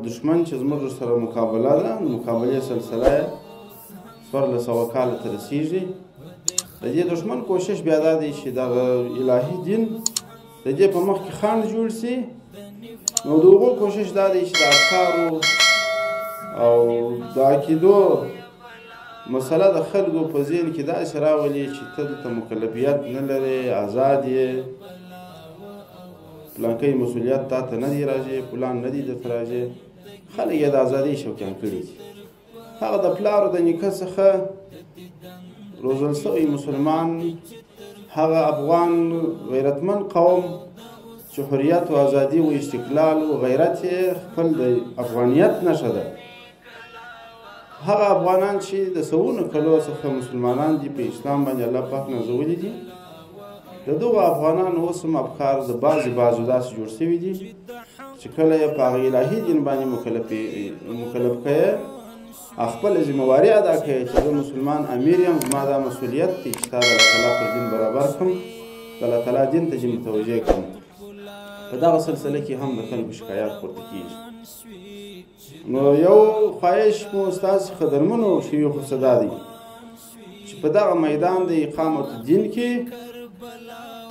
دشمن چې زموږ سره مقابله ده د مقابلې سلسله یې 1400 کاله ته رسیږي. د دې دشمن کوشش بیا دا دی چې دغه الهي دین د دې په مخ کې خنډ جوړ سي. نو د هغو کوشش دا دی چې د افکارو او د عقیدو مسله د خلکو په ذهن کې داسې راولي چې ته دلته مکلفیت نه لرې، آزاد یې، پلانکی مسؤلیت تا ته نه دی راځي، پلان نه دی درته راځي. خلک یې د ازادۍ شوقیان کړي دي. هغه د پلار او د نیکه څخه روزل شوی مسلمان، هغه افغان غیرتمند قوم چې حریت و ازادي و استقلال و غیرت یې خپل د افغانیت نښه ده. هغه افغانان چې د سوونو کلو څخه مسلمانان دي، په اسلام باندې الله پاک نازولي دي، د دغو افغانانو اوس هم افکار د بعضو داسې جوړ شوي دي چې کله یې په هغه الهي دین باندې مکلف کوې، خپله ذمهواري ادا کوې چې زه مسلمان امیر یم، زما دا مسؤلیت دی چې تا د الله تعالی پر دین برابر کړم، د الله تعالی دین ته چې متوجه کړم. په دغه سلسله کې هم د خلکو شکایات پورته کېږي. نو یو خواهش مو ستاسې قدرمنو شیوخو څه دا دی چې په دغه میدان د اقامت دین کې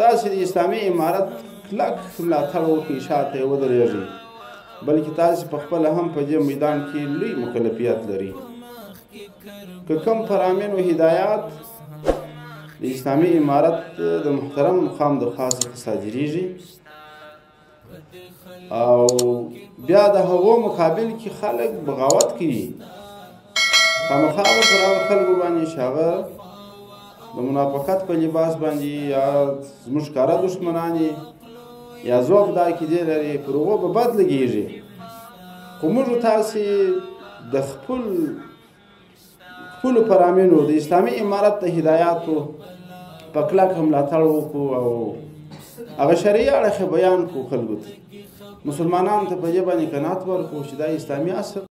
تاسې د اسلامي امارت کلک ملاتړ وکړئ، شاته یې ودرېږئ، بلکې تاسې په خپله هم په دې میدان کې لوی مکلفیت لري. که کوم فرامین و هدایات د اسلامي امارت د محترم مقام د خوا څخه صادریږي او بیا د هغو مقابل کې خلک بغاوت کوي، خامخا به پر هغه خلکو باندې چې هغه د منافقت په لباس باندې یا زموږ ښکاره دښمنان یا ذوق د عقیدې لري، پر هغو به بد لګېږي. خو موږ تاسې د خپلو فرامینو د اسلامي امارت د هدایاتو په کلکه ملاتړ وکړو او هغه شرعي اړخ بیان کړو خلکو ته، مسلمانانو ته په دې باندې قناعت ورکړو چې دا اسلامي اصل